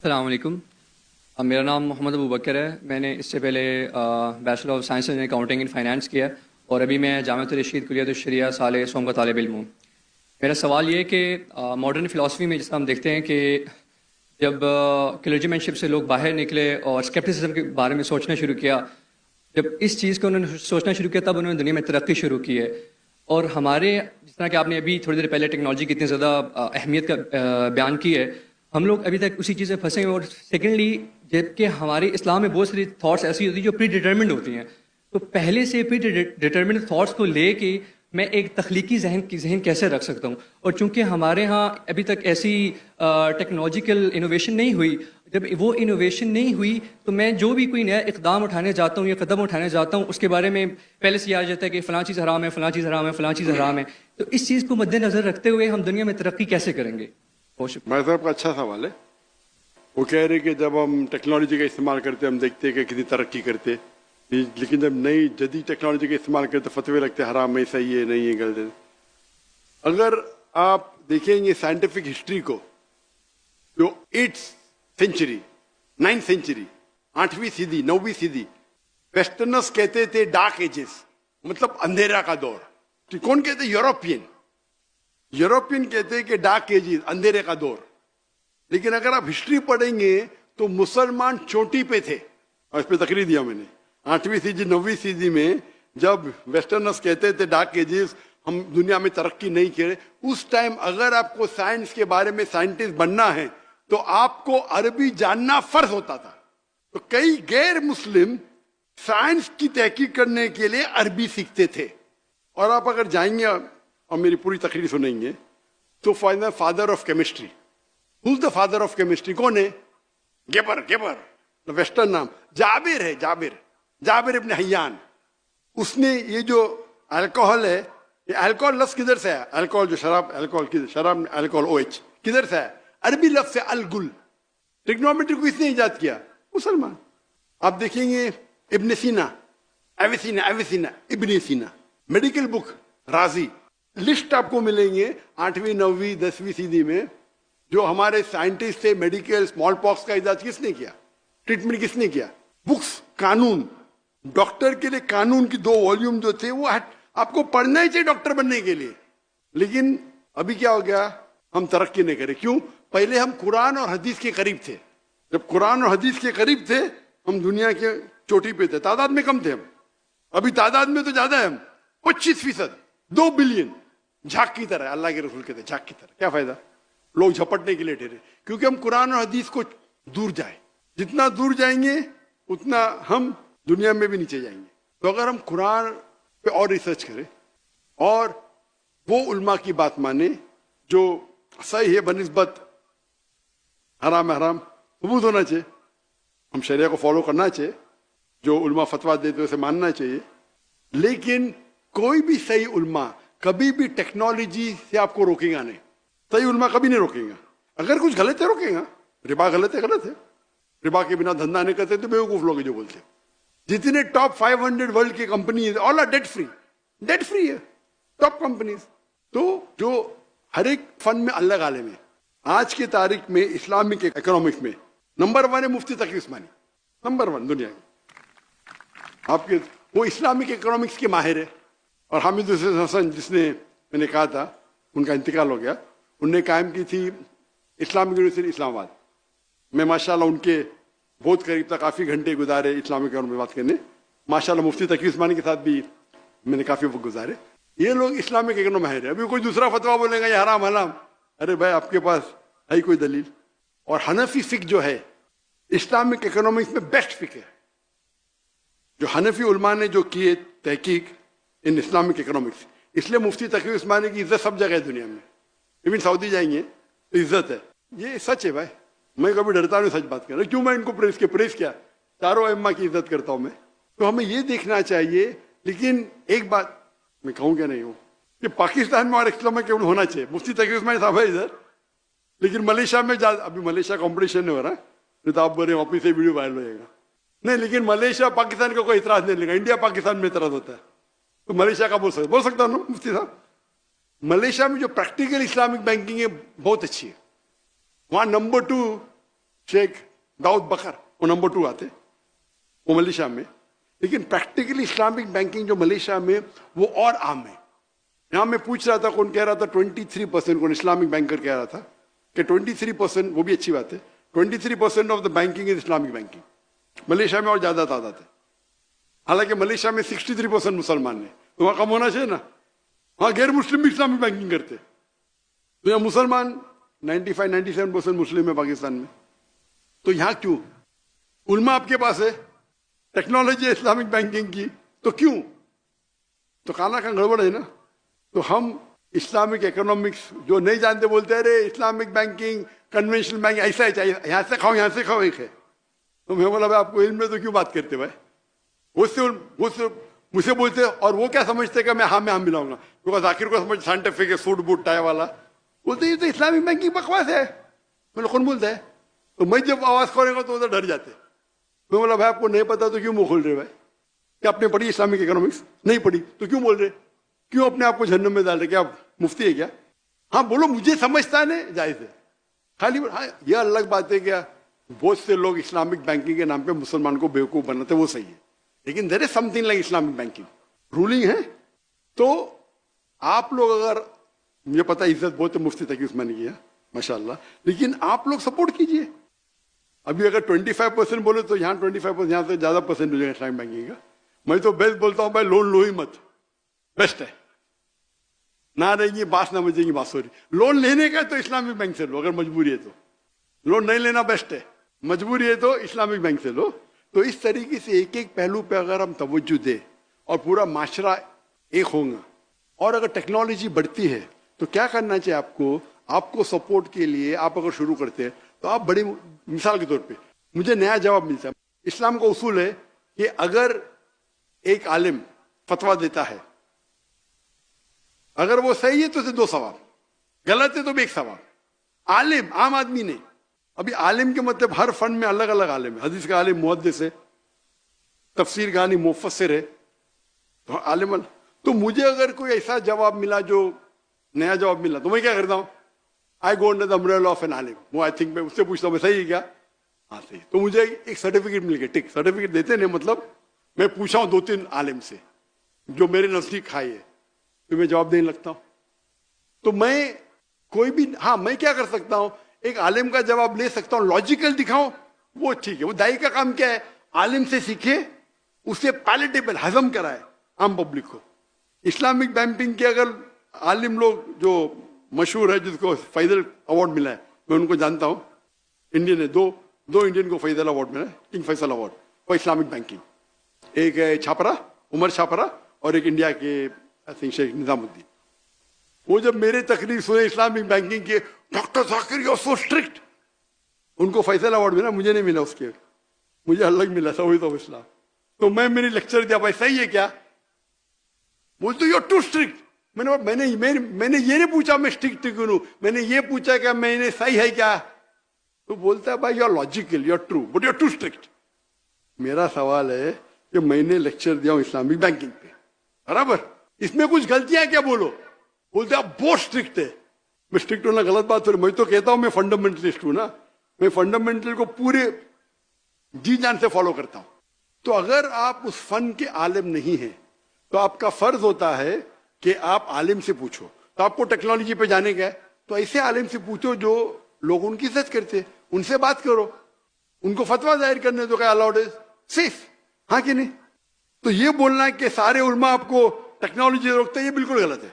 السلام علیکم. میرا نام محمد ابو بکر ہے. میں نے اس سے پہلے bachelor of science in accounting and finance کیا اور ابھی میں جامعۃ الرشید کلیۃ الشریعہ سال سوم کا طالب علم ہوں. میرا سوال یہ ہے کہ ماڈرن فلاسفی میں جس طرح ہم دیکھتے ہیں کہ جب کلرجی مین شپ سے لوگ باہر نکلے اور اسکیپٹسزم کے بارے میں سوچنا شروع کیا، جب اس چیز کو انہوں نے سوچنا شروع کیا تب انہوں نے دنیا میں ترقی شروع کی ہے. اور ہمارے جس طرح کہ آپ نے ابھی تھوڑی دیر پہلے ٹیکنالوجی کی اتنی زیادہ اہمیت کا بیان کی ہے، ہم لوگ ابھی تک اسی چیز سے پھنسے ہیں. اور سیکنڈلی جبکہ ہماری اسلام میں بہت ساری تھاٹس ایسی ہوتی ہیں جو پری ڈیٹرمنڈ ہوتی ہیں، تو پہلے سے پری ڈیٹرمنڈ تھاٹس کو لے کے میں ایک تخلیقی ذہن کیسے رکھ سکتا ہوں؟ اور چونکہ ہمارے ہاں ابھی تک ایسی ٹیکنالوجیکل انوویشن نہیں ہوئی، جب وہ انوویشن نہیں ہوئی تو میں جو بھی کوئی نیا اقدام اٹھانے جاتا ہوں یا قدم اٹھانے جاتا ہوں اس کے بارے میں پہلے سے یہ آ جاتا ہے کہ فلاں چیز حرام ہے، فلاں چیز حرام ہے، فلاں چیز حرام ہے. تو اس چیز کو مد نظر رکھتے ہوئے ہم دنیا میں ترقی کیسے کریں گے؟ بہت شکریہ. بھائی صاحب کا اچھا سوال ہے. وہ کہہ رہے کہ جب ہم ٹیکنالوجی کا استعمال کرتے ہم دیکھتے کہ کتنی ترقی کرتے، لیکن جب نئی جدید ٹیکنالوجی کا استعمال کرتے فتوے لگتے حرام ہے، صحیح ہے، نہیں ہے، غلط ہے. اگر آپ دیکھیں گے سائنٹیفک ہسٹری کو، جو 8th سینچری 9th سینچری 8ویں صدی 9ویں صدی ویسٹرنرز کہتے تھے ڈارک ایجز، مطلب اندھیرا کا دور. کون کہتے؟ یوروپین کہتے کہ ڈارک ایجز، اندھیرے کا دور. لیکن اگر آپ ہسٹری پڑھیں گے تو مسلمان چوٹی پہ تھے، اور اس پہ تقریر دیا میں نے 8ویں صدی 9ویں صدی میں جب ویسٹرنرز کہتے تھے ڈارک ایجز، ہم دنیا میں ترقی نہیں کرے. اس ٹائم اگر آپ کو سائنس کے بارے میں سائنٹسٹ بننا ہے تو آپ کو عربی جاننا فرض ہوتا تھا. تو کئی غیر مسلم سائنس کی تحقیق کرنے کے لیے عربی سیکھتے تھے. اور آپ اگر جائیں گے اور میری پوری تقریر سنیں گے تو father of chemistry, who's the father of chemistry؟ کون ہے؟ گیبر ویسٹرن نام. جابر ہے، جابر ابن حیان. اس نے یہ جو الکوہل ہے، یہ الکوہل لفظ کدھر سے ہے؟ الکوہل جو شراب، الکوہل OH کدھر سے ہے؟ عربی لفظ سے الگل. ٹریگنومیٹری کو اس نے ایجاد کیا، مسلمان. آپ دیکھیں گے ابن سینا، ایویسینا ابن سینا، میڈیکل بک رازی. لسٹ آپ کو ملیں گے 8ویں 9ویں 10ویں صدی میں جو ہمارے سائنٹسٹ تھے. میڈیکل اسمال پاکس کا ایجاد کس نے کیا؟ ٹریٹمنٹ کس نے کیا؟ بکس، قانون. ڈاکٹر کے لیے قانون کی 2 والیوم جو تھے وہ آپ کو پڑھنا ہی چاہیے ڈاکٹر بننے کے لیے. لیکن ابھی کیا ہو گیا؟ ہم ترقی نہیں کرے. کیوں؟ پہلے ہم قرآن اور حدیث کے قریب تھے. جب قرآن اور حدیث کے قریب تھے ہم دنیا کے چوٹی پہ تھے. تعداد میں کم تھے ہم، ابھی تعداد میں تو زیادہ ہے. ہم 25%، 2 بلین. جھاگ کی طرح، اللہ کے رسول کہتے ہیں جھاگ کی طرح. کیا فائدہ؟ لوگ جھپٹنے کے لیے ٹھہرے. کیونکہ ہم قرآن اور حدیث کو دور جائیں، جتنا دور جائیں گے اتنا ہم دنیا میں بھی نیچے جائیں گے. تو اگر ہم قرآن پہ اور ریسرچ کریں اور وہ علماء کی بات مانیں جو صحیح ہے بنسبت حرام حرام ثبوت ہونا چاہیے، ہم شریعہ کو فالو کرنا چاہیے، جو علماء فتویٰ دیتے اسے ماننا چاہیے. لیکن کوئی بھی صحیح علماء کبھی بھی ٹیکنالوجی سے آپ کو روکے گا نہیں. صحیح علماء کبھی نہیں روکیں گا. اگر کچھ غلط ہے روکیں گا. ربا غلط ہے، ربا کے بنا دھندا نہیں کرتے تو بیوقوف لوگ جو بولتے. جتنے ٹاپ 500 ورلڈ کی companies all are debt free ہے، ٹاپ کمپنیز. تو جو ہر ایک فن میں الگ عالم ہے. آج کی تاریخ میں اسلامک اکنامکس میں نمبر 1 ہے مفتی تقی عثمانی، نمبر 1 دنیا میں. آپ کے وہ اسلامک اکنامکس کے ماہر ہے. اور حامد حسن جس نے میں نے کہا تھا ان کا انتقال ہو گیا، انہوں نے قائم کی تھی اسلامک یونیورسٹی اسلام آباد. میں ماشاءاللہ ان کے بہت قریب تک کافی گھنٹے گزارے اسلامک اکنامکس میں بات کرنے. ماشاءاللہ مفتی تقی عثمانی کے ساتھ بھی میں نے کافی وقت گزارے. یہ لوگ اسلامک اکنامکس ماہر ہے. ابھی کوئی دوسرا فتویٰ بولے گا یہ حرام حرام، ارے بھائی آپ کے پاس ہے کوئی دلیل؟ اور حنفی فقہ جو ہے اسلامک اکنامکس میں بیسٹ فقہ ہے. جو حنفی علماء نے جو کیے تحقیق ان اسلامک اکنامکس، اس لیے مفتی تقی عثمانی کی عزت سب جگہ ہے دنیا میں. ایون سعودی جائیں گے تو عزت ہے. یہ سچ ہے بھائی، میں کبھی ڈرتا نہیں سچ بات کرنا. کیوں میں ان کو پریس کیا؟ چاروں ائمہ کی عزت کرتا ہوں میں. تو ہمیں یہ دیکھنا چاہیے. لیکن ایک بات میں کہوں کہ نہیں ہوں کہ پاکستان میں اور اسلامک ہونا چاہیے. مفتی تقی عثمانی صاحب ہے ادھر، لیکن ملیشیا میں ابھی ملیشیا کمپٹیشن نہیں ہو رہا نہیں تو آپ بولے واپس سے ویڈیو وائرل ہو جائے گا. نہیں، لیکن ملیشیا پاکستان کا کوئی اعتراض نہیں لے گا. انڈیا پاکستان میں اعتراض ہوتا ہے تو ملیشیا کا بول سکتا ہوں نا مفتی صاحب. ملیشیا میں جو پریکٹیکل اسلامک بینکنگ ہے بہت اچھی ہے. وہاں نمبر 2 शेख दाऊद बकर, वो नंबर 2 आते, वो मलेशिया में। लेकिन प्रैक्टिकली इस्लामिक बैंकिंग जो मलेशिया में वो और आम है। यहाँ मैं पूछ रहा था, कौन कह रहा था 23%, कौन इस्लामिक बैंकर कह रहा था कि 23%, वो भी अच्छी बात है, 23% of the banking is Islamic banking. Malaysia में और ज्यादा तादाद है, हालांकि मलेशिया में 63% मुसलमान है, तो वहां कम होना चाहिए ना। वहां गैर मुस्लिम भी इस्लामिक बैंकिंग करते, तो यहाँ मुसलमान 95-97% मुस्लिम है पाकिस्तान में, तो यहाँ क्यों? उल्मा आपके पास है, टेक्नोलॉजी है इस्लामिक बैंकिंग की, तो क्यों? तो खाना का गड़बड़ है ना। तो हम इस्लामिक इकोनॉमिक्स जो नहीं जानते बोलते हैं, अरे इस्लामिक बैंकिंग कन्वेंशनल बैंक ऐसा ही चाहिए, यहाँ से खाओ यहाँ से खाओ एक है। तो मैं बोला भाई आपको इल्म में तो क्यों बात करते भाई? उससे मुझे बोलते और वो क्या समझते कि मैं हाँ मिलाऊंगा, बिकॉज आखिर को समझ साइंटिफिक है, सूट बूट टाई वाला, बोलते ये तो इस्लामिक बैंकिंग बकवास है। मैंने कौन बोलता है? तो मैं जब आवाज करेगा तो उधर डर जाते। मैं बोला भाई आपको नहीं पता तो क्यों मुंह खोल रहे भाई? क्या आपने पढ़ी इस्लामिक इकोनॉमिक्स? नहीं पढ़ी तो क्यों बोल रहे? क्यों अपने आप को जहन्नम में डाल रहे? क्या आप मुफ्ती है क्या? हाँ बोलो, मुझे समझता है जायज है, खाली हाँ यह अलग बात है क्या बहुत से लोग इस्लामिक बैंकिंग के नाम पे मुसलमान को बेवकूफ बनाते, वो सही है, लेकिन there is something like Islamic banking ruling है। तो आप लोग, अगर मुझे पता है इज्जत बहुत मुफ्ती तक उसमें नहीं किया माशाल्लाह, लेकिन आप लोग सपोर्ट कीजिए। अभी अगर 25% बोले तो यहाँ 25%, यहाँ से ज्यादा परसेंट हो जाएगा इस्लामिक बैंकिंग का। मैं तो बेस्ट बोलता हूँ भाई, लोन लो ही मत, बेस्ट है ना, रहेगी बात ना बजेगी बांसुरी। लोन लेने का तो इस्लामिक बैंक से लो, अगर मजबूरी है तो। लोन नहीं लेना बेस्ट है, मजबूरी है तो इस्लामिक बैंक से लो। तो इस तरीके से एक एक पहलू पे अगर हम तवज्जो दे और पूरा माशरा एक होगा, और अगर टेक्नोलॉजी बढ़ती है तो क्या करना चाहिए आपको सपोर्ट के लिए आप अगर शुरू करते हैं तो आप बड़ी मिसाल के तौर पे मुझे नया जवाब मिलता है। इस्लाम का उसूल है कि अगर एक आलिम फतवा देता है, अगर वो सही है तो उसे 2 सवाब, गलत है तो भी 1 सवाब। आलिम, आम आदमी नहीं। अभी आलिम के मतलब हर फन में अलग अलग आलिम है। हदीस का आलिम मुहद्दिस है, तफसीर का आलिम मुफस्सिर है, तो आलिम। तो मुझे अगर कोई ऐसा जवाब मिला जो नया जवाब मिला तो मैं क्या करता हूँ? I go under the umbrella of an आलिम। वो आई थिंक मैं उससे पूछता हूँ मैं सही है क्या? हाँ सही। तो मुझे एक सर्टिफिकेट मिल गया, टिक सर्टिफिकेट देते नहीं, मतलब मैं पूछा हूँ 2-3 आलिम से जो मेरे नजदीक खाई है, तो मैं जवाब देने लगता हूँ। तो मैं कोई भी, हाँ मैं क्या कर सकता हूँ, एक आलिम का जवाब ले सकता हूँ, लॉजिकल दिखाऊं, वो ठीक है। वो दाई का काम क्या है? आलिम से सीखे, उसे पैलेटेबल हजम कराए आम पब्लिक को। इस्लामिक बैंकिंग के अगर आलिम लोग जो मशहूर है, जिसको फैजल अवार्ड मिला है, मैं उनको जानता हूँ, इंडियन है, दो इंडियन को फैजल अवार्ड मिला है, King Faisal award for Islamic banking. एक है छापरा, उमर छापरा, और एक इंडिया के आई थिंक शेख निजामुद्दीन। वो जब मेरे तकरीर सुने इस्लामिक बैंकिंग के, doctor Zakir you are so strict, उनको फैसल अवार्ड मिला, मुझे नहीं मिला, उसके मुझे अलग मिला था, वही तो इस्लाम। तो मैंने लेक्चर दिया, भाई सही है क्या? बोलते यू आर टू स्ट्रिक्ट। मैंने ये नहीं पूछा मैं स्ट्रिक्ट क्यों हूं, मैंने ये पूछा क्या मैंने सही है क्या? तो बोलता है भाई you are logical, you are true, but you are too strict. मेरा सवाल है कि मैंने लेक्चर दिया हूं इस्लामिक बैंकिंग पे, बराबर, इसमें कुछ गलतियां क्या? बोलो। बोलते आप बहुत स्ट्रिक्ट है। मैं स्ट्रिक्ट होना गलत बात है, मैं तो कहता हूं मैं फंडामेंटलिस्ट हूं ना, मैं फंडामेंटल को पूरे जी जान से फॉलो करता हूं। तो अगर आप उस फन के आलिम नहीं है तो आपका फर्ज होता है कि आप आलिम से पूछो। तो आपको टेक्नोलॉजी पे जाने का है तो ऐसे आलिम से पूछो जो लोग उनकी इज्जत करते, उनसे बात करो, उनको फतवा जाहिर करने दो, क्या अलाउड है, सेफ, हाँ कि नहीं? तो ये बोलना कि सारे उलमा आपको टेक्नोलॉजी रोकते, ये बिल्कुल गलत है।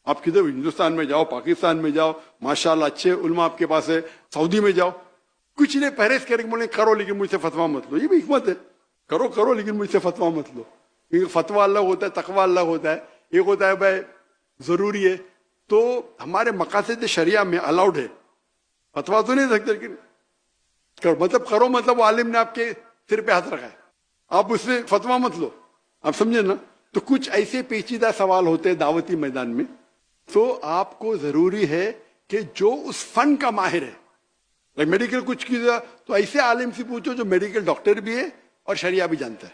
आप किधर हिंदुस्तान में जाओ, पाकिस्तान में जाओ, माशाल्लाह अच्छे उलमा आपके पास है, सऊदी में जाओ, कुछ नहीं परहेज करके बोले करो लेकिन मुझसे फतवा मत लो, ये भी हिकमत है। करो लेकिन मुझसे फतवा मत लो, क्योंकि फतवा अलग होता है, तकवा अलग होता है। एक होता है भाई जरूरी है, तो हमारे मकासद शरिया में अलाउड है, फतवा तो नहीं सकते, लेकिन करो मतलब वो आलिम ने आपके सिर पे हाथ रखा है, आप उससे फतवा मत लो, आप समझे ना? तो कुछ ऐसे पेचीदा सवाल होते हैं दावती मैदान में, तो आपको जरूरी है कि जो उस फन का माहिर है, लाइक मेडिकल कुछ किया तो ऐसे आलिम से पूछो जो मेडिकल डॉक्टर भी है और शरिया भी जानता है,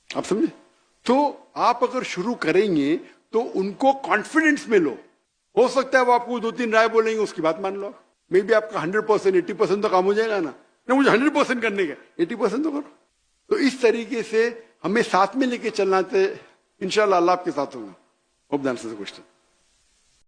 आप समझे? तो आप अगर शुरू करेंगे तो उनको कॉन्फिडेंस में लो। हो सकता है वो आपको 2-3 राय बोलेंगे, उसकी बात मान लो, मे बी आपका 100% 80% तो काम हो जाएगा ना। نہ مجھے 100% کرنے کا 80% تو کرو. تو اس طریقے سے ہمیں ساتھ میں لے کے چلنا تھے. انشاءاللہ اللہ آپ کے ساتھ ہوگا. Hope that answers the question.